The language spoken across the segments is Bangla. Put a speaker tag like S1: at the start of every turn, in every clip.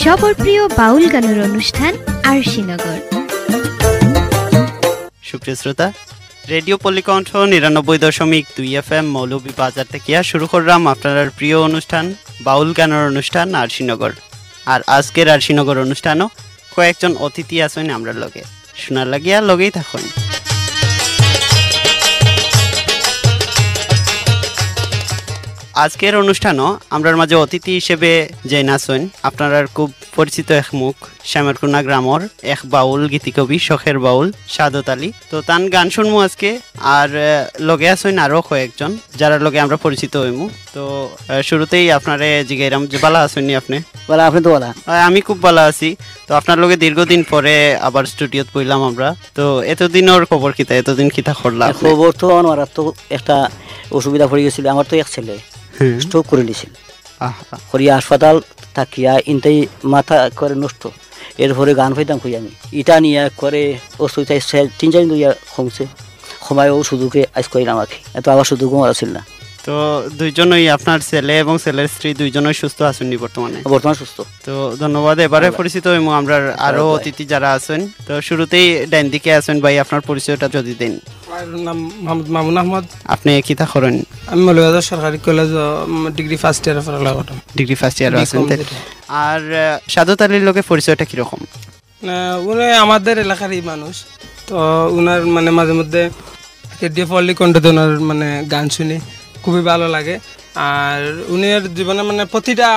S1: সবার প্রিয় বাউল গানের অনুষ্ঠান আরশিনগর।
S2: সুপ্রিয় শ্রোতা, রেডিও পল্লীকণ্ঠ ৯৯.২ FM মৌলভীবাজার থেকে শুরু করলাম আপনার প্রিয় অনুষ্ঠান বাউল গানের অনুষ্ঠান আরশিনগর। আর আজকের আরশিনগর অনুষ্ঠানও কয়েকজন অতিথি আছেন আমরা লগে, শোনার লাগিয়া লগেই থাকুন। আজকের অনুষ্ঠানও আমরার মাঝে অতিথি হিসেবে যে নাচেন আপনারা খুব পরিচিত এক মুখ, শ্যামারকুনা গ্রামর এক বাউল গীতিকবি, শখের বাউল সাদত আলী। তো তান গান শুনবো আজকে, আর লগে আছেন আরো কয়েকজন যারা লগে আমরা পরিচিত হইমু। তো শুরুতেই আপনারে জিগাইরাম যে বালা আছেন নি আপনি?
S3: বালা, আপনি তো বালা?
S2: আমি খুব ভালো আছি। তো আপনার লগে দীর্ঘদিন পরে আবার স্টুডিওত বইলাম আমরা। তো এতদিনের খবর কিতা, এতদিন কিতা করলাম?
S3: খবর তো আমার তো একটা অসুবিধা পড়ে গেছিল। আমার তো এক ছেলে স্ট্রোক করে নিয়েছিল, করিয়া হাসপাতাল থাকিয়া ইনটাই মাথা করে নষ্ট। এরপরে গান পাইতাম কই আমি ইটা নিয়ে করে অসুবিধা ৩-৪ দিন কমছে, সময়ও সুযোগে আজ করি আমাকে এত আবার সুযোগও আমার ছিল না।
S2: তো দুইজনই আপনার ছেলে এবং ছেলের স্ত্রী দুইজনই সুস্থ আছেন বর্তমানে?
S3: বর্তমান সুস্থ।
S2: তো ধন্যবাদ। এবারে পরিচিত হইমু আমরা আরো অতিথি যারা আছেন। তো শুরুতেই ডাইন দিকে আছেন ভাই, আপনার পরিচয়টা যদি দেন।
S4: আমার নাম মোহাম্মদ মামুন আহমদ।
S2: আপনি কি তা করেন?
S4: আমি মৌলভীবাজার সরকারি কলেজ ডিগ্রি ফার্স্ট ইয়ার পড়ালাম।
S2: ডিগ্রি ফার্স্ট ইয়ার আছেন। আর সাদত আলীর লোকের পরিচয়টা কিরকম?
S4: উনি আমাদের এলাকারই মানুষ। তো উনার মানে মাঝে মধ্যে রেডিও পল্লীকণ্ঠে ওনার মানে গান শুনি, খুবই ভালো লাগে। আর উনির জীবনে মানে প্রতিটা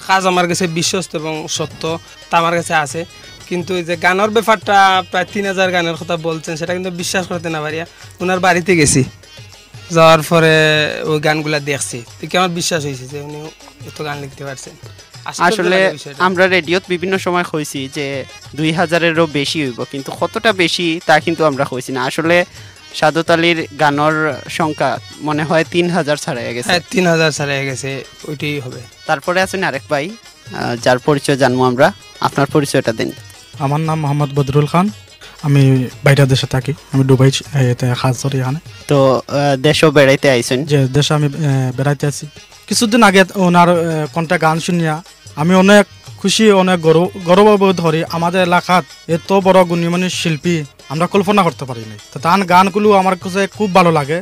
S4: কাজ আমার কাছে বিশ্বস্ত এবং সত্য তা আমার কাছে আছে। কিন্তু এই যে গানের ব্যাপারটা প্রায় ৩,০০০ গানের কথা বলছেন, সেটা কিন্তু বিশ্বাস করতে না পারিয়া ওনার বাড়িতে গেছি, যাওয়ার পরে ওই গানগুলা দেখছি, দেখে আমার বিশ্বাস হয়েছে যে উনি এত গান লিখতে পারছেন।
S2: আসলে আমরা রেডিওত বিভিন্ন সময় কইছি যে ২,০০০-এরও বেশি হইব, কিন্তু কতটা বেশি তা কিন্তু আমরা কইছি না। আসলে সাদত আলীর গানের সংখ্যা মনে হয় ৩,০০০ ছাড়াই গেছে।
S4: ৩,০০০ ছাড়াই গেছে, ওইটাই হবে।
S2: তারপরে আছেন আরেক ভাই যার পরিচয় জানবো আমরা। আপনার পরিচয়টা দিন।
S5: আমার নাম মোহাম্মদ বদরুল খান, আমি বাইরের দেশে থাকি, আমি দুবাই কাজ করি এখানে। তো
S2: দেশও বেড়াইতে আইছেন?
S5: যে দেশে আমি বেড়াইতে আছি। কিছুদিন আগে ওনার কোনটা গান শুনিয়া আমি অনেক খুশি, অনেক গৌরববোধ করি। আমাদের এলাকাত এত বড় গুণীমানী শিল্পী আমরা কল্পনা করতে পারি নাই। তো তার গানগুলো আমার কাছে খুব ভালো লাগে,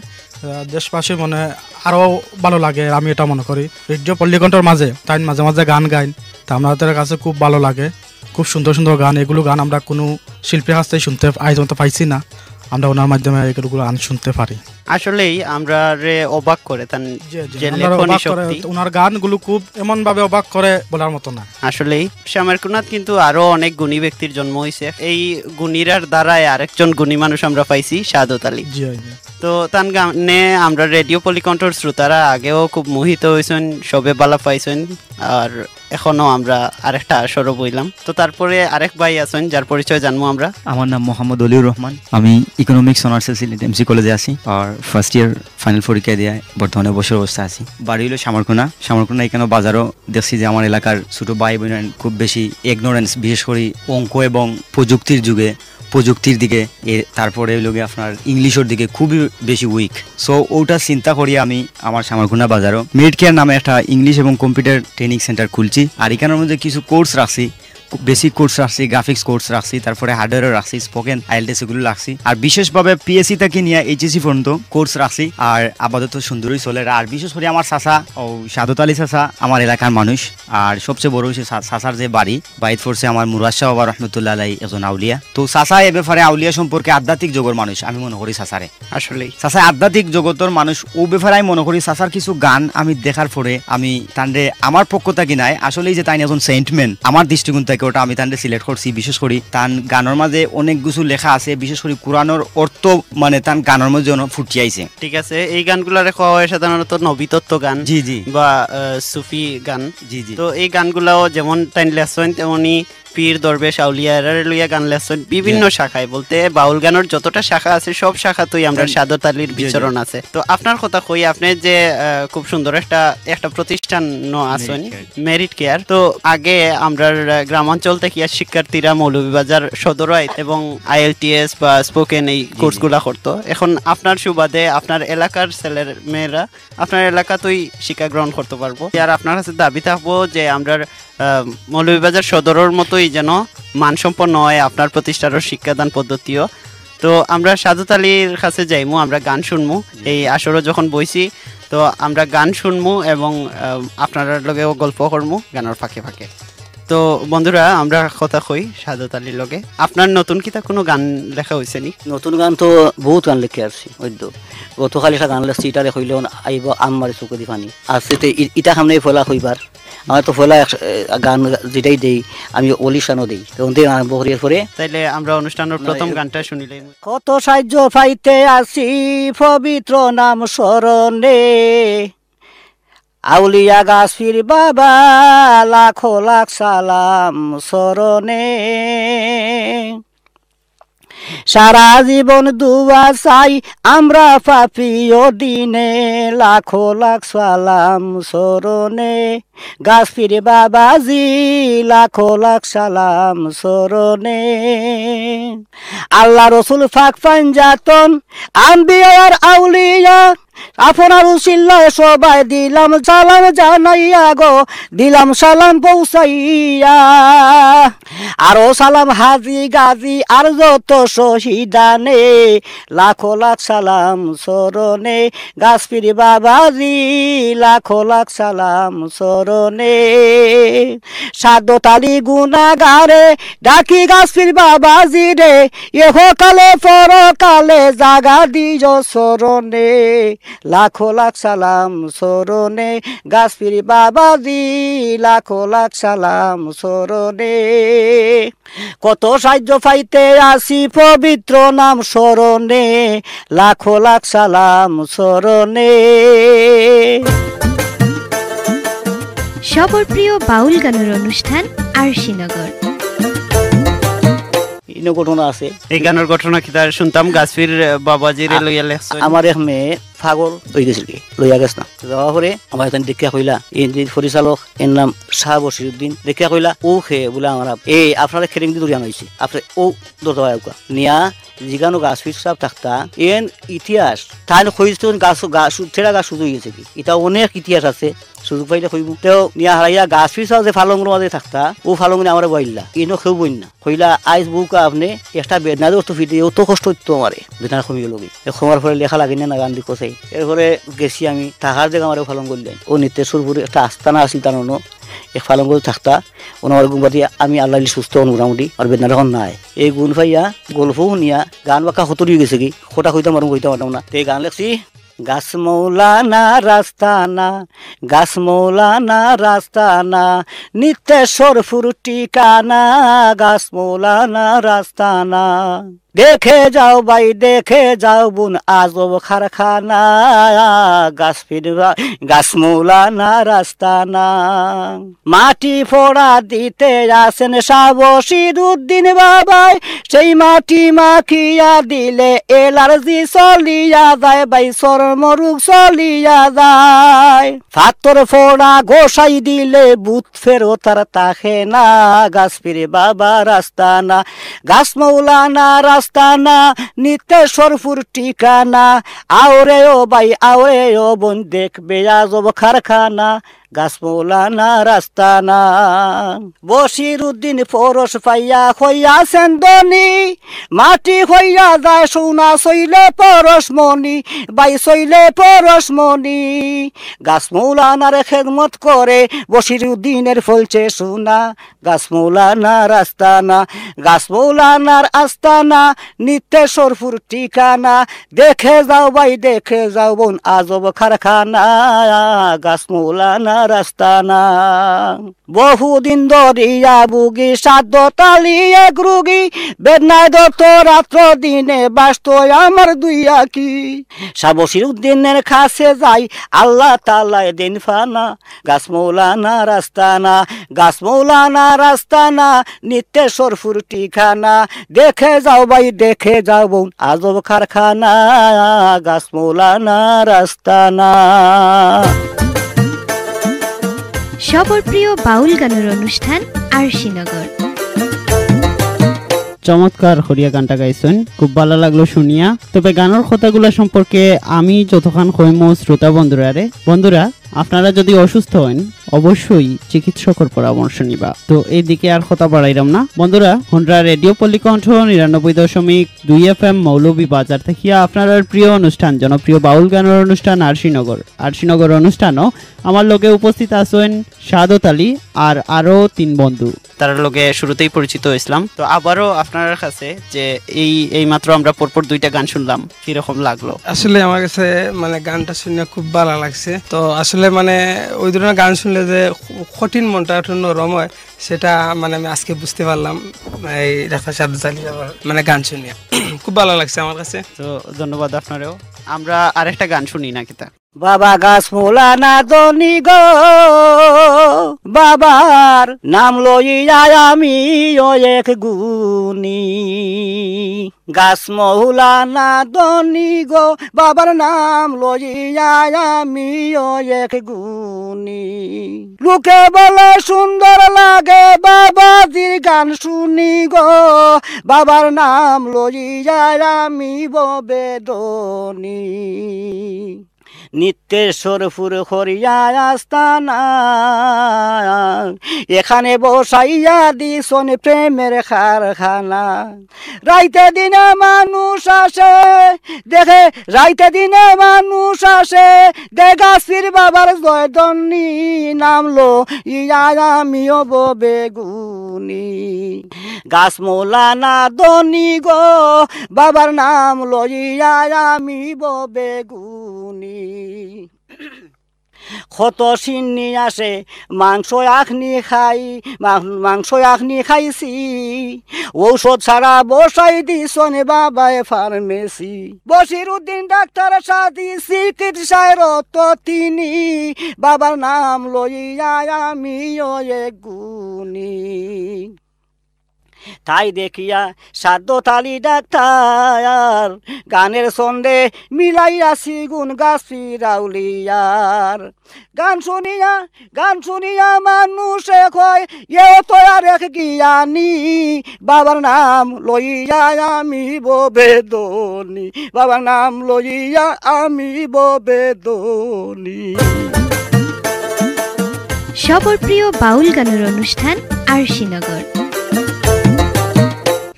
S5: দেশবাসী মনে আরও ভালো লাগে, আমি এটা মনে করি। রেডিও পল্লীকণ্ঠের মাঝে তাই মাঝে মাঝে গান গাইন, তা আমাদের কাছে খুব ভালো লাগে। খুব সুন্দর সুন্দর গান, এগুলো গান আমরা কোনো শিল্পীর কাছ থেকে শুনতে আজ মতো পাইছি না, আমরা ওনার মাধ্যমে এগুলো গান শুনতে পারি।
S2: আসলেই আমরা অবাক করে
S5: ওনার গানগুলো খুব এমন ভাবে অবাক করে বলার মতো না।
S2: আসলেই শ্যামারকুনাথ কিন্তু আরো অনেক গুণী ব্যক্তির জন্ম হয়েছে, এই গুণীরার দ্বারাই আরেকজন গুণী মানুষ আমরা পাইছি, সাদত আলী। তো তার গানে আমরা রেডিও পল্লীকণ্ঠর শ্রোতারা আগেও খুব মোহিত হয়েছেন, সবে বালা পাইছেন, আর এখনো আমরা আরেকটা আসরও বইলাম। তো তারপরে আরেক ভাই আছেন যার পরিচয় জানবো আমরা।
S6: আমার নাম মোহাম্মদ অলিউর রহমান, আমি ইকোনমিক্স অনার্সে সিলেট এমসি কলেজে আছি, আর ফার্স্ট ইয়ার ফাইনাল পরীক্ষা দিয়ে বর্তমানে বছর অবস্থা আছি। বাড়ি হলো শ্যামারকুনা। এখানে বাজারও দেখছি যে আমার এলাকার ছোট ভাই বোনের খুব বেশি ইগনোরেন্স, বিশেষ করে অঙ্ক এবং প্রযুক্তির দিকে, তারপরে লোকে আপনার ইংলিশের দিকে খুবই বেশি উইক। সো ওটা চিন্তা করি আমি আমার শ্যামারকুনা বাজারও মেড কেয়ার নামে একটা ইংলিশ এবং কম্পিউটার ট্রেনিং সেন্টার খুলছি। আর এখানের মধ্যে কিছু কোর্স রাখছি, বেসিক কোর্স রাখছি, গ্রাফিক্স কোর্স রাখছি, তারপরে হার্ডওয়্যারও রাখছি, স্পোকেন আইএলটিএস এগুলো রাখছি, আর বিশেষভাবে পিএসসি থেকে নিয়ে এইচএসসি পর্যন্ত কোর্স রাখছি। আর আপাতত সুন্দরই চলে। আর বিশেষ করে আমার চাচা ও সাদত আলী চাচা আমার এলাকার মানুষ, আর সবচেয়ে বড় হচ্ছে চাচার যে বাইত পড়ছে আমার মুরাদ শাহ বাবা রহমতুল্লাহ আলাই একজন আউলিয়া। তো চাচা এ ব্যাপারে আউলিয়া সম্পর্কে আধ্যাত্মিক জগতের মানুষ আমি মনে করি চাচারে। আসলে চাচা আধ্যাত্মিক জগতের মানুষ, ও ব্যাপারে আমি মনে করি চাচার কিছু গান আমি দেখার পরে আমি তান্ডে আমার পক্ষ থাকি নাই, আসলেই যে তাই একজন সেন্টম্যান আমার দৃষ্টিকোণ থেকে ওটা আমি তান্ডে সিলেক্ট করছি। বিশেষ করে তান গানের মাঝে অনেক কিছু লেখা আছে, বিশেষ করে কোরআনের অর্থ মানে তান গানের মধ্যে ফুটিয়াইছে।
S2: ঠিক আছে, এই গানগুলো রেখা হয় সাধারণত নবীতত্ত্ব গান, জি জি, বা সুফি গান, জি জি। তো এই গানগুলাও যেমন তাই লেসন তেমনি পীর দরবেশ আউলিয়া লইয়া গান লেসন বিভিন্ন শাখায়, বলতে বাউল গানের যতটা শাখা আছে সব শাখাতেই আমরা সাদত আলীর বিচরণ আছে। তো আপনার কথা কই, আপনি যে খুব সুন্দর একটা প্রতিষ্ঠান আছেন মেরিট কেয়ার। তো আগে আমরা গ্রাম গ্রামাঞ্চল থেকে শিক্ষার্থীরা মৌলভীবাজার সদর এবং IELTS বা স্পোকেন এই কোর্সগুলা করতো। এখন আপনার সুবাদে আপনার এলাকার ছেলের মেয়েরা আপনার এলাকাতেই শিক্ষা গ্রহণ করতে পারবো। আর আপনার কাছে দাবি থাকবো যে আমরা মৌলভীবাজার সদরের মতোই যেন মানসম্পন্ন হয় আপনার প্রতিষ্ঠানের শিক্ষাদান পদ্ধতিও। তো আমরা সাদত আলীর কাছে যাইমু, আমরা গান শুনমু। এই আসরও যখন বইছি তো আমরা গান শুনমু এবং আপনার লগেও গল্প করমু গানের ফাঁকে ফাঁকে। তো বন্ধুরা আমরা কথা কই সাদত আলীর লগে। আপনার নতুন কিতা কোনো গান লেখা হয়েছে নি?
S3: নতুন গান তো বহুত গান লিখে আসছি। ওইতো গতকাল একটা গান লেখছি, ইটারে হইলেও আইব আমার চুকে দি পানি আসছে। তো ইটা সামনে ফলা হইবার আমার তো ফলা গান যেটাই দেই আমি অলিশানও দিই, তখন দিয়ে আরম্ভ করিয়ার পরে
S2: তাইলে আমরা অনুষ্ঠানের প্রথম গানটা শুনিলে।
S3: কত সাহায্য পাইতে আসি পবিত্র নাম স্মরণে, আউলিয়া গাছফির বাবা লাখো লাখ সালাম স্মরণে, সারা জীবন দুয়া চাই আমরা পাপিও দিনে লাখো লাখ সালাম স্মরণে, গাছফির বাবাজি লাখো লাখ সালাম স্মরণে। আল্লাহ রসুল ফাক পাঞ্জাতন আম্বিয়া আর আউলিয়া আপনার উসিল্লায় সবাই দিলাম সালাম জানাইয়া গো, দিলাম সালাম পৌঁছাইয়া। আরো সালাম হাজি গাজী আর যত শহীদানে লাখো লাখ সালাম স্মরণে, গাছফির বাবাজি লাখো লাখ সালাম স্মরণে। সাদত আলী গুনাগারে ডাকি গাছফির বাবাজি রে, এহকালে পরকালে জাগা দিজ স্মরণে লাখো লাখ সালাম স্মরণে, গাছফির বাবাজি লাখো লাখ সালাম স্মরণে। কত সাহায্য পাইতে আসি পবিত্র নাম স্মরণে লাখো লাখ সালাম স্মরণে।
S1: সবার প্রিয় বাউল গানের অনুষ্ঠান আরশিনগর।
S3: ঘটনা আছে,
S2: এই গানের ঘটনা কি তার শুনতাম গাছফির বাবাজিরে লইয়া লেখছো।
S3: আমার এক মেয়ে পাগল হয়ে গেছিল, লইয়া গেছ না যাওয়া পরে আমার এখানে দেখিয়া কইলা, এই পরিচালক এর নাম শাহ বশিরউদ্দিন, দেখিয়া কইলা ও খে বলে আমার এই আপনারা খেরিং দিয়ে দূরিয়া নইছে আপনার ও দরজা নিয়া জিগানো গাছ ফিস সব থাকতা এন ইতিহাস তাই হইছে গাছ গাছ ছেড়া গাছ শুধু গেছে কি, এটা অনেক ইতিহাস আছে, সুযোগ পাইলে কইব। তো নিয়া হারাইয়া গাছ ফিস যে ফালংর মাঝে থাকতা ও ফালং আমার বইলা ইনো খেউ বই না কইলা আইস বুকা আপনি একটা বেদনা তো ফিটে অত কষ্ট হইতো আমারে বেদনা কমিয়ে লবি সময়ের পরে লেখা লাগে না গান দি কসাই। এরপরে গেছি আমি থাকার জায়গা আমার ফালং করলেন ও নিত্যেশ্বরপুরে একটা আস্তানা আসিল তার অন্য এক ফালং করে থাকতা ওনার গুণ পাতি আমি আল্লাহ সুস্থ মোটামুটি আর বেদনা এখন নাই। এই গুণ পাইয়া গল্পও শুনিয়া গান বাক্কা হতরি গেছে কি খোটা কইতাম আর কইতাম পারতাম না। এই গান লেখছি গাছ মৌলানা রাস্তানা, গাছ মৌলানা রাস্তানা, নিত্যেশ্বরপুর ঠিকানা, গাছ মৌলানা রাস্তানা। দেখে যাও ভাই দেখে যাও বোন আজব কারখানা, গাছ মৌলানা রাস্তানা। মাটি ফোড়া দিতে আসেন শাহ বশিরউদ্দিন বাবাই, সেই মাটি মাখিয়া দিলে এলার্জি চলিয়া যায় ভাই, চর্মরোগ চলিয়া যায়। পাথর ফোড়া গোসাই দিলে বুথ ফেরত আর তাকে না, গাছফির বাবা রাস্তানা, গাছ মৌলানা রাস্তানা, নিত্যেশ্বরপুর ঠিকানা। আওরে ও ভাই আওরে ও বোন দেখবে আজব কারখানা, গাছ মৌলানা রাস্তানা। বশিরউদ্দিন পরশ পাইয়া হইয়াছেন ধনী, মাটি হইয়া যায় সোনা সইলে পরশমণি, বাই সইলে পরশমণি। গাছ মৌলানার খেদমত করে বশিরউদ্দিনের ফলছে সোনা, গাছ মৌলানা রাস্তানা, গাছ মৌলানার আস্তানা, নিত্যেশ্বরপুর ঠিকানা। দেখে যাও ভাই দেখে যাও বোন আজব কারখানা, গাছ মৌলানা রাস্তানা। বহুদিন ধরিয়া বুগি সাদত আলী এক রুগী, বেদনায় দত রাত্র দিনে বাস্ত আমার দুই আঁখি। শাহ বশিরউদ্দিনের কাছে যাই আল্লাহ তাআলায় দিন ফানা, গাছ মৌলানা রাস্তানা, গাছ মৌলানা রাস্তানা, নিত্যেশ্বরপুর ঠিকানা। দেখে যাও ভাই দেখে যাও বোন আজব কারখানা, গাছ মৌলানা রাস্তানা।
S1: সবার প্রিয় বাউল গানের অনুষ্ঠান আরশিনগর।
S2: চমৎকার হরিয়া গানটা গাইছেন, খুব ভালো লাগলো শুনিয়া। তবে গানের কথাগুলো সম্পর্কে আমি যতক্ষণ কইমো শ্রোতা বন্ধুরা আপনারা যদি অসুস্থ হন অবশ্যই চিকিৎসকের পরামর্শ নিবা। তো এই দিকে আর কথা বাড়াইলাম না বন্ধুরা, হন্ড্রা রেডিও পল্লিকণ্ঠ ৯৯.২ FM মৌলভী বাজার থেকে আপনার প্রিয় অনুষ্ঠান জনপ্রিয় বাউল গানের অনুষ্ঠান আরশিনগর অনুষ্ঠানও আমার লগে উপস্থিত আছেন সাদত আলী আর আরো ৩ বন্ধু। তার লগে শুরুতেই পরিচিত হয়েছিলাম। তো আবারও আপনার কাছে যে এই মাত্র আমরা পরপর 2টা গান শুনলাম, কিরকম লাগলো?
S4: আসলে আমার কাছে মানে গানটা শুনে খুব ভালো লাগছে। তো আসলে মানে ওই ধরনের গান শুনলে যে কঠিন মনটা একটু নরম হয় সেটা মানে আমি আজকে বুঝতে পারলাম এই ডাক্তার সাদত আলী মানে গান শুনিয়ে খুব ভালো লাগছে আমার কাছে।
S2: তো ধন্যবাদ আপনারেও। আমরা আরেকটা গান শুনি নাকি তা?
S3: বাবা গাছ মোলানা দনি গো, বাবার নাম লইয়া আমি এক গুনি। গাছ মৌলানা দনি গো, বাবার নাম লইয়া আমি এক গুনি। লোকে বলে সুন্দর লাগে বাবাজির গান শুনি গো, বাবার নাম লইয়া আমি বেদনি। নিত্যেশ্বরপুর হরিয়া আস্তানা, এখানে বসাইয়া দিছন প্রেমের কারখানা। রাইতে দিনে মানুষ আসে দেখে, রাইতে দিনে মানুষ আসে দেগাছির বাবার জয়দন্নি নামলো ইয়া আমিও বেগুনি। গাছ মোলানা দনি গো, বাবার নাম লইয়া আমি বেগুনি। কত সিন্নি আসে মাংস আখনি খাইছি, ঔষধ ছাড়া বসাই দিছন বাবায় ফার্মেসি। বসির উদ্দিন ডাক্তার সাদি চিকিৎসায় রত তিনি, বাবার নাম লইয়া আমি এক গুনি। তাই দেখিয়া সাদত আলী ডাক্তার গানের ছন্দে মিলাইয়াছি গুণ গাছি রাউলিয়ার। গান শুনিয়া মানুষে কয় এ তো আর এক জ্ঞানী, বাবার নাম লইয়া আমি বেদনি, বাবার নাম লইয়া আমি বেদনি।
S1: সবার প্রিয় বাউল গানের অনুষ্ঠান আরশিনগর।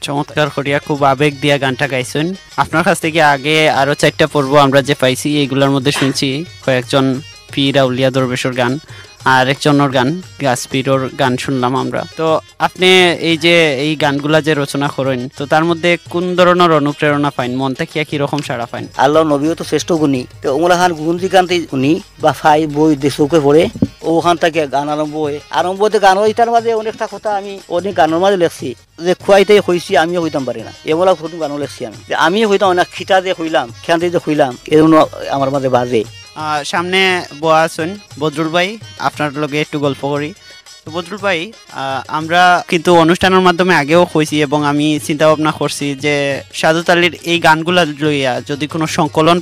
S2: চমৎকার করিয়া খুব আবেগ দিয়া গানটা গাইছেন। আপনার কাছ থেকে আগে আরো 4টা পর্ব আমরা যে পাইছি এইগুলোর মধ্যে শুনছি কয়েকজন পীর আউলিয়া দরবেশর গান আর একজনের গান গাছপীরর গান শুনলাম আমরা। তো আপনি এই যে এই গানগুলা যে রচনা করেন, তো তার মধ্যে কোন ধরনের অনুপ্রেরণা পাইন? মন থেকে কিরকম সাড়া পাইন?
S3: আল্লাহ নবীও তো শ্রেষ্ঠ গুণী, তো ওগুলা খান গুণ দিকান্তি শুনি বা ফাই বই চোখে পড়ে ওখান থেকে গান আরম্ভতে গান ওইটার মাঝে অনেকটা কথা আমি অনেক গানের মাঝে লেখছি যে খুয়াইতে হইছি আমিও হইতাম পারি না, এগুলা কোনো গানও লেখছি আমি যে আমিও হইতাম না, খিতা যে হইলাম খেয়ান্তি যে হইলাম এজন্য আমার মাঝে বাজে।
S2: সামনে বয়া আছেন বদরুল ভাই, আপনার লগে একটু গল্প করি। তো বদরুল ভাই, আমরা কিন্তু অনুষ্ঠানের মাধ্যমে আগেও কইছি এবং আমি চিন্তা ভাবনা করছি যে সাদত আলীর এই গানগুলা লইয়া যদি কোনো সংকলন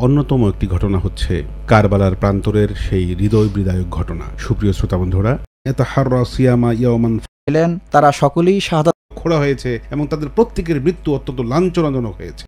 S7: অন্যতম একটি ঘটনা হচ্ছে কারবালার প্রান্তরের সেই হৃদয় বিদায়ক ঘটনা। সুপ্রিয় শ্রোতা বন্ধুরা,
S8: তারা সকলেই শাহাদাত
S7: খোড়া হয়েছে এবং তাদের প্রত্যেকের মৃত্যু অত্যন্ত লাঞ্ছনাজনক হয়েছে।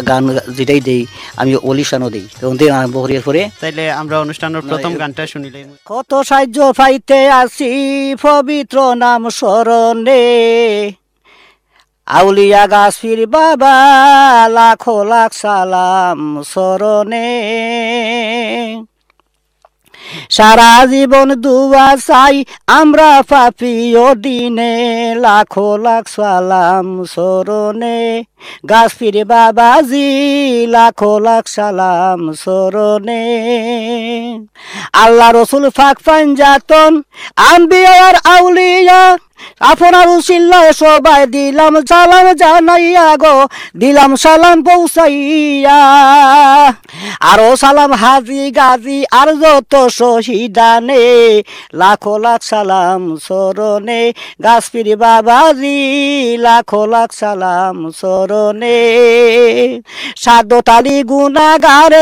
S3: গান যেটাই দেই আমি অলিশানও দিই তখন থেকে আরম্ভ করি পরে
S2: তাইলে আমরা অনুষ্ঠানের প্রথম গানটা শুনিলে
S3: কত সাহায্য পাইতে আসি পবিত্র নাম স্মরণে আউলিয়া গাছপির বাবা লাখো লাখ সালাম স্মরণে সারা জীবন দুয়া চাই আমরা পাপি ও দিনে লাখো লাখ সালাম স্মরণে গাছপির বাবাজি লাখো লাখ সালাম স্মরণে আল্লাহ রসুল ফাক পাঞ্জাতন আম্বিয়া আর আউলিয়া আপনার উসিল্লায় সবাই দিলাম সালাম জানাইয়া গো দিলাম সালাম পৌঁছাইয়া আরো সালাম হাজি গাজি আর যত শহীদানে লাখো লাখ সালাম স্মরণে গাছপির বাবাজি লাখো লাখ সালাম স্মরণে সাধতালি গুনাগারে